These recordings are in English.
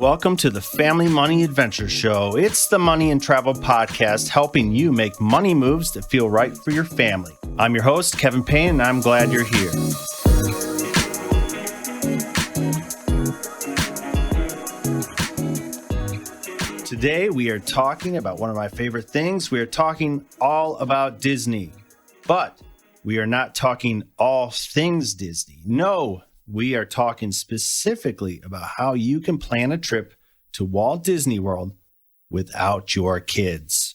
Welcome to the Family Money Adventure Show. It's the Money and Travel podcast helping you make money moves that feel right for your family. I'm your host, Kevin Payne, and I'm glad you're here. Today, we are talking about one of my favorite things. We are talking all about Disney, but we are not talking all things Disney. No, we are talking specifically about how you can plan a trip to Walt Disney World without your kids.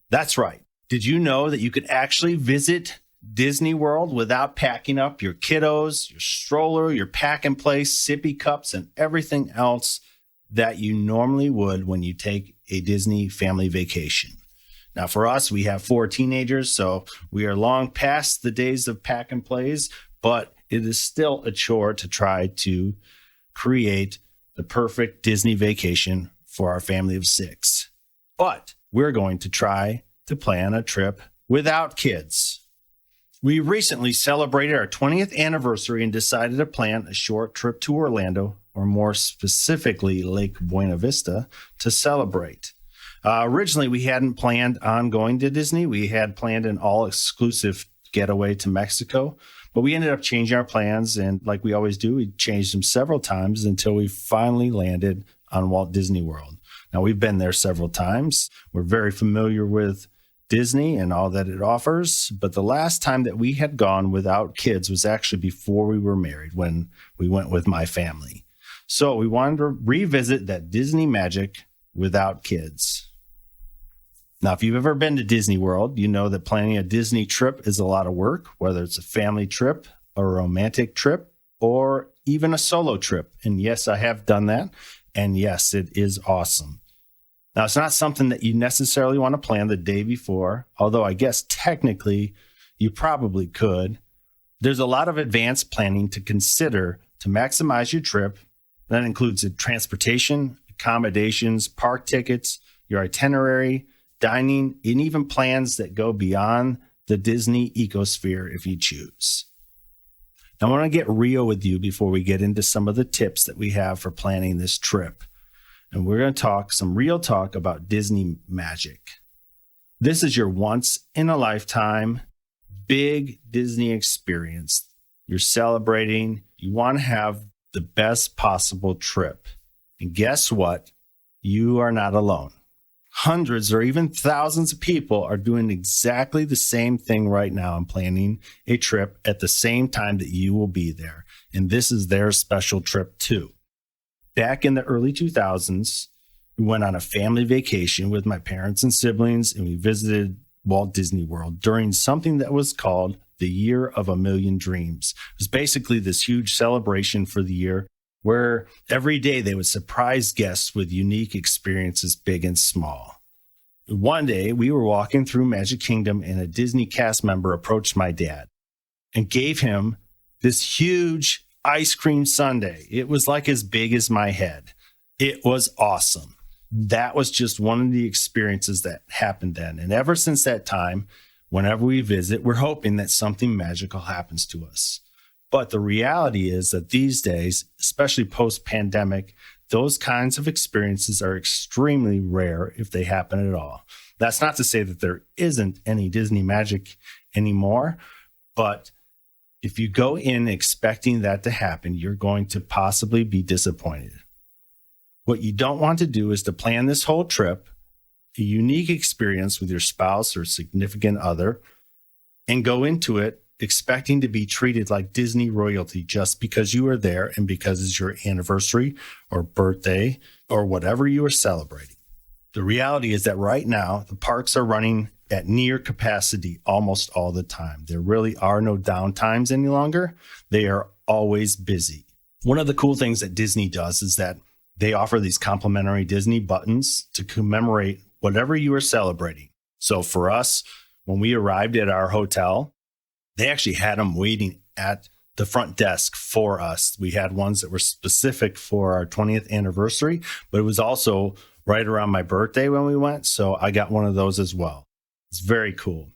That's right. Did you know that you could actually visit Disney World without packing up your kiddos, your stroller, your pack and play, sippy cups, and everything else that you normally would when you take a Disney family vacation? Now, for us, we have 4 teenagers, so we are long past the days of pack and plays, but it is still a chore to try to create the perfect Disney vacation for our family of 6. But we're going to try to plan a trip without kids. We recently celebrated our 20th anniversary and decided to plan a short trip to Orlando, or more specifically, Lake Buena Vista, to celebrate. Originally, we hadn't planned on going to Disney. We had planned an all-exclusive getaway to Mexico, but we ended up changing our plans. And like we always do, we changed them several times until we finally landed on Walt Disney World. Now, we've been there several times. We're very familiar with Disney and all that it offers. But the last time that we had gone without kids was actually before we were married, when we went with my family. So we wanted to revisit that Disney magic without kids. Now, if you've ever been to Disney World, you know that planning a Disney trip is a lot of work, whether it's a family trip, a romantic trip, or even a solo trip. And yes, I have done that. And yes, it is awesome. Now, it's not something that you necessarily want to plan the day before, although I guess technically you probably could. There's a lot of advanced planning to consider to maximize your trip. That includes the transportation, accommodations, park tickets, your itinerary, dining, and even plans that go beyond the Disney ecosphere if you choose. Now, I want to get real with you before we get into some of the tips that we have for planning this trip. And we're going to talk some real talk about Disney magic. This is your once-in-a-lifetime big Disney experience. You're celebrating. You want to have the best possible trip. And guess what? You are not alone. Hundreds or even thousands of people are doing exactly the same thing right now and planning a trip at the same time that you will be there. And this is their special trip too. Back in the early 2000s, we went on a family vacation with my parents and siblings, and we visited Walt Disney World during something that was called the Year of a Million Dreams. It was basically this huge celebration for the year where every day they would surprise guests with unique experiences, big and small. One day, we were walking through Magic Kingdom, and a Disney cast member approached my dad and gave him this huge ice cream sundae. It was like as big as my head. It was awesome. That was just one of the experiences that happened then. And ever since that time, whenever we visit, we're hoping that something magical happens to us. But the reality is that these days, especially post-pandemic, those kinds of experiences are extremely rare if they happen at all. That's not to say that there isn't any Disney magic anymore, but if you go in expecting that to happen, you're going to possibly be disappointed. What you don't want to do is to plan this whole trip, a unique experience with your spouse or significant other, and go into it expecting to be treated like Disney royalty just because you are there and because it's your anniversary or birthday or whatever you are celebrating. The reality is that right now, the parks are running at near capacity almost all the time. There really are no downtimes any longer. They are always busy. One of the cool things that Disney does is that they offer these complimentary Disney buttons to commemorate whatever you are celebrating. So for us, when we arrived at our hotel, they actually had them waiting at the front desk for us. We had ones that were specific for our 20th anniversary, but it was also right around my birthday when we went. So I got one of those as well. It's very cool.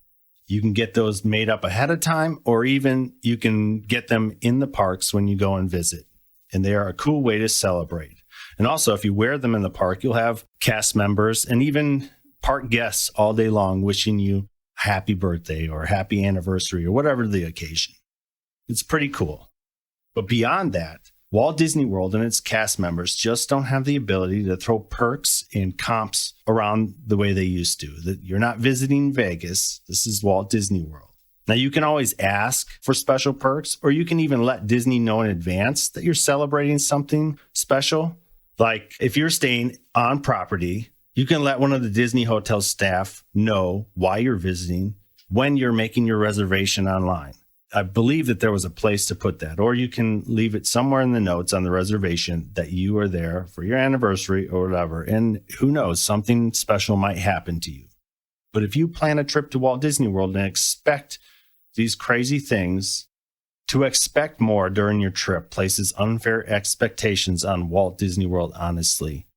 You can get those made up ahead of time, or even you can get them in the parks when you go and visit. And they are a cool way to celebrate. And also, if you wear them in the park, you'll have cast members and even park guests all day long wishing you happy birthday or happy anniversary or whatever the occasion. It's pretty cool. But beyond that, Walt Disney World and its cast members just don't have the ability to throw perks and comps around the way they used to. That you're not visiting Vegas. This is Walt Disney World. Now, you can always ask for special perks, or you can even let Disney know in advance that you're celebrating something special. Like if you're staying on property, you can let one of the Disney hotel staff know why you're visiting when you're making your reservation online. I believe that there was a place to put that, or you can leave it somewhere in the notes on the reservation that you are there for your anniversary or whatever. And who knows, something special might happen to you. But if you plan a trip to Walt Disney World and expect these crazy things, to expect more during your trip places unfair expectations on Walt Disney World, honestly.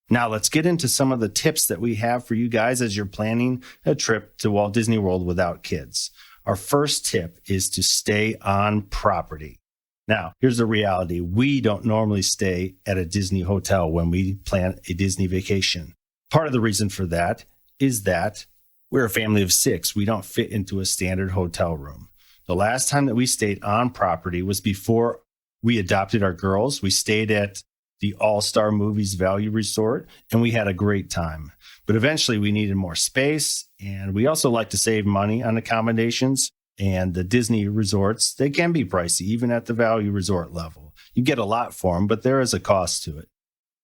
Now, let's get into some of the tips that we have for you guys as you're planning a trip to Walt Disney World without kids. Our first tip is to stay on property. Now, here's the reality. We don't normally stay at a Disney hotel when we plan a Disney vacation. Part of the reason for that is that we're a family of 6. We don't fit into a standard hotel room. The last time that we stayed on property was before we adopted our girls. We stayed at the All-Star Movies Value Resort, and we had a great time. But eventually we needed more space, and we also like to save money on accommodations. And the Disney resorts, they can be pricey, even at the value resort level. You get a lot for them, but there is a cost to it.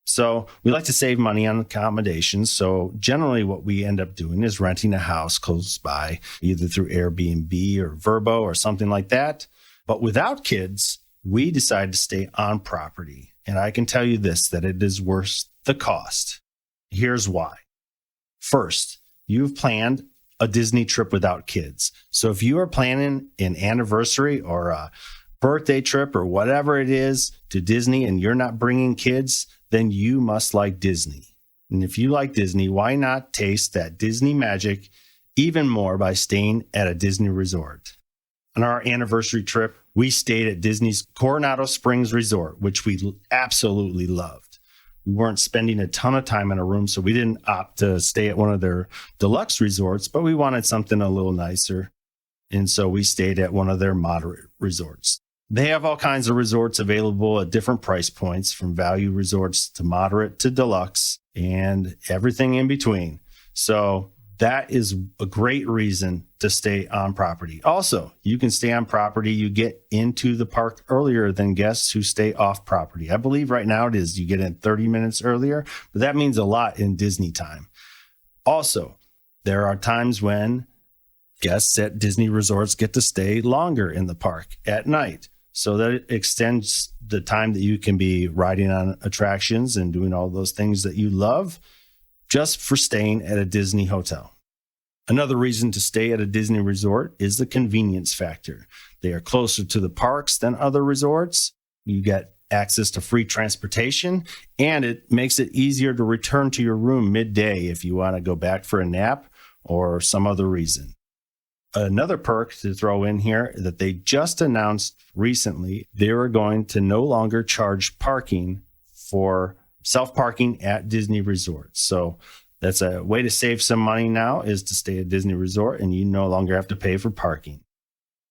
So we like to save money on accommodations. So generally what we end up doing is renting a house close by, either through Airbnb or Vrbo or something like that. But without kids, we decide to stay on property. And I can tell you this, that it is worth the cost. Here's why. First, you've planned a Disney trip without kids. So if you are planning an anniversary or a birthday trip or whatever it is to Disney and you're not bringing kids, then you must like Disney. And if you like Disney, why not taste that Disney magic even more by staying at a Disney resort? On our anniversary trip, we stayed at Disney's Coronado Springs Resort, which we absolutely loved. We weren't spending a ton of time in a room, so we didn't opt to stay at one of their deluxe resorts, but we wanted something a little nicer. And so we stayed at one of their moderate resorts. They have all kinds of resorts available at different price points, from value resorts to moderate to deluxe and everything in between. So that is a great reason to stay on property. Also, you can stay on property. You get into the park earlier than guests who stay off property. I believe right now it is you get in 30 minutes earlier, but that means a lot in Disney time. Also, there are times when guests at Disney resorts get to stay longer in the park at night. So that it extends the time that you can be riding on attractions and doing all those things that you love just for staying at a Disney hotel. Another reason to stay at a Disney resort is the convenience factor. They are closer to the parks than other resorts. You get access to free transportation, and it makes it easier to return to your room midday if you want to go back for a nap or some other reason. Another perk to throw in here that they just announced recently, they were going to no longer charge parking for self-parking at Disney resorts. So that's a way to save some money now, is to stay at Disney resort and you no longer have to pay for parking.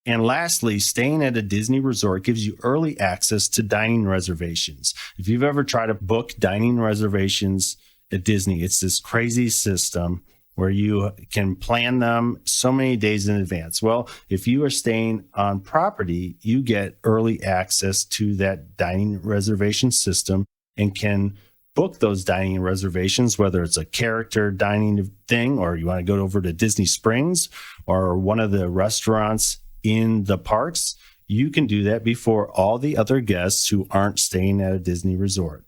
And lastly, staying at a Disney resort gives you early access to dining reservations. If you've ever tried to book dining reservations at Disney, it's this crazy system where you can plan them so many days in advance. Well, if you are staying on property, you get early access to that dining reservation system and can book those dining reservations, whether it's a character dining thing or you want to go over to Disney Springs or one of the restaurants in the parks. You can do that before all the other guests who aren't staying at a Disney resort.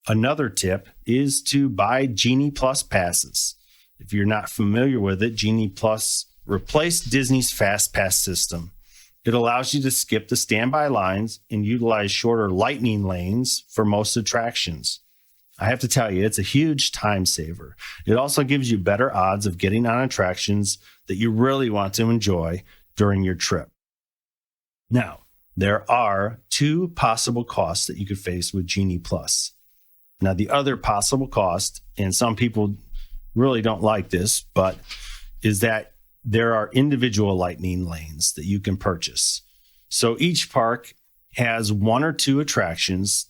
Another tip is to buy Genie Plus passes. If you're not familiar with it, Genie Plus replaced Disney's Fast Pass system. It allows you to skip the standby lines and utilize shorter lightning lanes for most attractions. I have to tell you, it's a huge time saver. It also gives you better odds of getting on attractions that you really want to enjoy during your trip. Now, there are 2 possible costs that you could face with Genie Plus. Now, the other possible cost, and some people really don't like this, but is that there are individual lightning lanes that you can purchase. So each park has one or two attractions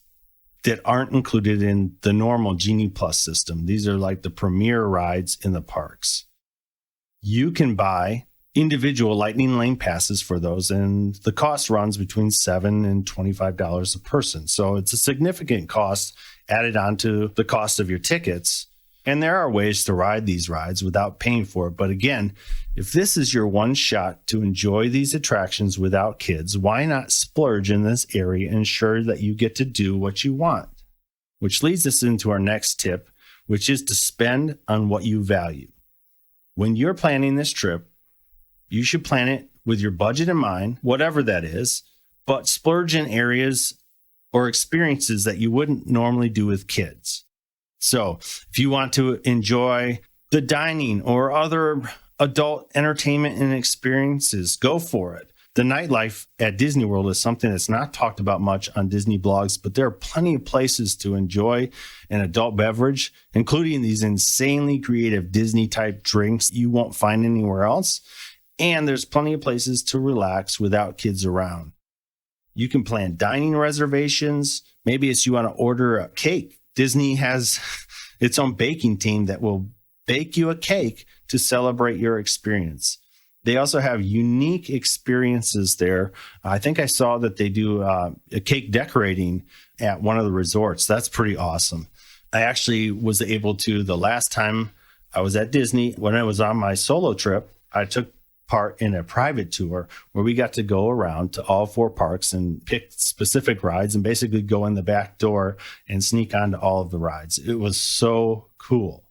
that aren't included in the normal Genie Plus system. These are like the premier rides in the parks. You can buy individual lightning lane passes for those, and the cost runs between $7 and $25 a person. So it's a significant cost added on to the cost of your tickets. And there are ways to ride these rides without paying for it. But again, if this is your one shot to enjoy these attractions without kids, why not splurge in this area and ensure that you get to do what you want? Which leads us into our next tip, which is to spend on what you value. When you're planning this trip, you should plan it with your budget in mind, whatever that is, but splurge in areas or experiences that you wouldn't normally do with kids. So if you want to enjoy the dining or other adult entertainment and experiences, go for it. The nightlife at Disney World is something that's not talked about much on Disney blogs, but there are plenty of places to enjoy an adult beverage, including these insanely creative Disney-type drinks you won't find anywhere else. And there's plenty of places to relax without kids around. You can plan dining reservations. Maybe it's you want to order a cake. Disney has its own baking team that will bake you a cake to celebrate your experience. They also have unique experiences there. I think I saw that they do a cake decorating at one of the resorts. That's pretty awesome. I actually was able to, the last time I was at Disney, when I was on my solo trip, I took part in a private tour where we got to go around to all 4 parks and pick specific rides and basically go in the back door and sneak onto all of the rides. It was so cool.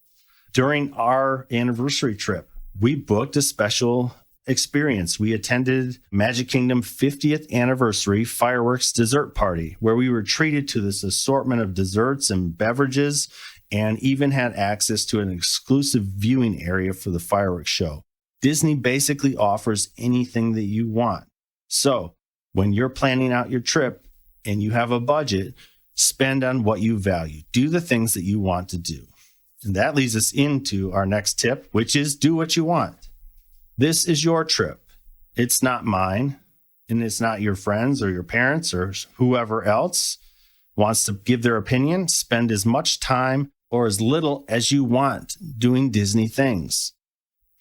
During our anniversary trip, we booked a special experience. We attended Magic Kingdom 50th anniversary fireworks dessert party, where we were treated to this assortment of desserts and beverages and even had access to an exclusive viewing area for the fireworks show. Disney basically offers anything that you want. So when you're planning out your trip and you have a budget, spend on what you value. Do the things that you want to do. And that leads us into our next tip, which is do what you want. This is your trip. It's not mine, and it's not your friends or your parents or whoever else wants to give their opinion. Spend as much time or as little as you want doing Disney things.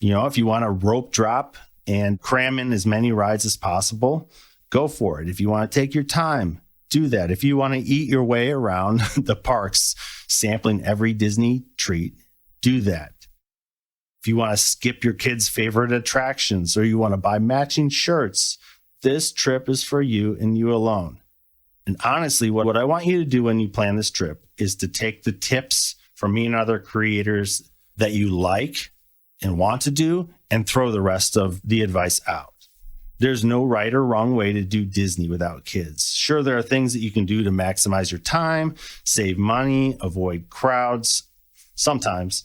You know, if you want to rope drop and cram in as many rides as possible, go for it. If you want to take your time, do that. If you want to eat your way around the parks, sampling every Disney treat, do that. If you want to skip your kids' favorite attractions or you want to buy matching shirts, this trip is for you and you alone. And honestly, what I want you to do when you plan this trip is to take the tips from me and other creators that you like and want to do and throw the rest of the advice out. There's no right or wrong way to do Disney without kids. Sure, there are things that you can do to maximize your time, save money, avoid crowds sometimes,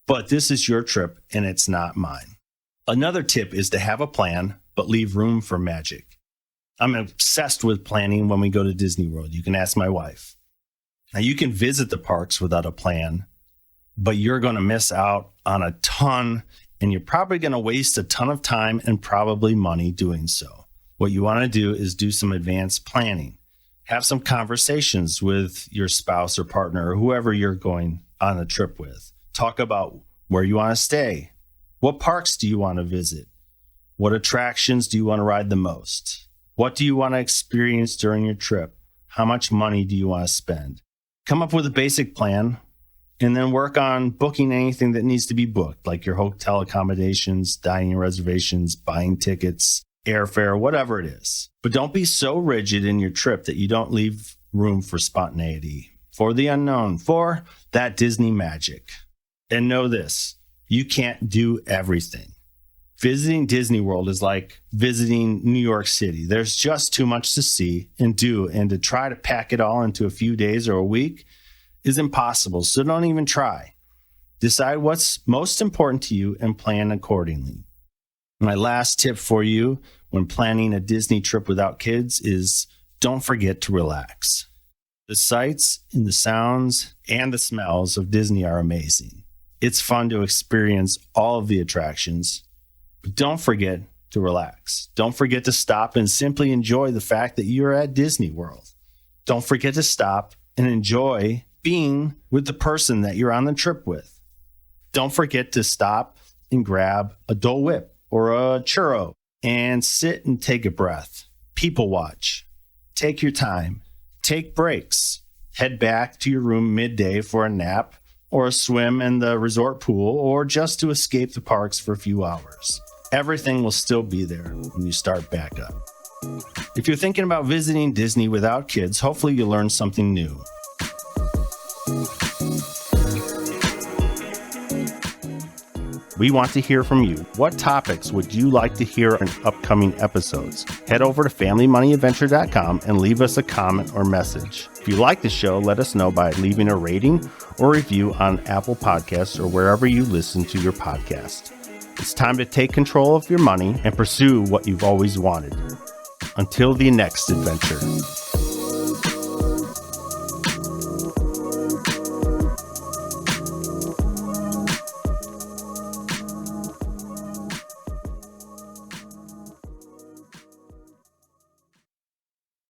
but this is your trip and it's not mine. Another tip is to have a plan, but leave room for magic. I'm obsessed with planning when we go to Disney World. You can ask my wife. Now, you can visit the parks without a plan, but you're going to miss out on a ton, and you're probably going to waste a ton of time and probably money doing so. What you want to do is do some advanced planning. Have some conversations with your spouse or partner or whoever you're going on a trip with. Talk about where you want to stay. What parks do you want to visit? What attractions do you want to ride the most? What do you want to experience during your trip? How much money do you want to spend? Come up with a basic plan and then work on booking anything that needs to be booked, like your hotel accommodations, dining reservations, buying tickets, airfare, whatever it is. But don't be so rigid in your trip that you don't leave room for spontaneity, for the unknown, for that Disney magic. And know this, you can't do everything. Visiting Disney World is like visiting New York City. There's just too much to see and do, and to try to pack it all into a few days or a week is impossible, so don't even try. Decide what's most important to you and plan accordingly. My last tip for you when planning a Disney trip without kids is don't forget to relax. The sights and the sounds and the smells of Disney are amazing. It's fun to experience all of the attractions, but don't forget to relax. Don't forget to stop and simply enjoy the fact that you're at Disney World. Don't forget to stop and enjoy being with the person that you're on the trip with. Don't forget to stop and grab a Dole Whip or a churro and sit and take a breath. People watch. Take your time. Take breaks. Head back to your room midday for a nap or a swim in the resort pool or just to escape the parks for a few hours. Everything will still be there when you start back up. If you're thinking about visiting Disney without kids, hopefully you'll learn something new. We want to hear from you. What topics would you like to hear in upcoming episodes? Head over to FamilyMoneyAdventure.com and leave us a comment or message. If you like the show, let us know by leaving a rating or review on Apple Podcasts or wherever you listen to your podcast. It's time to take control of your money and pursue what you've always wanted. Until the next adventure.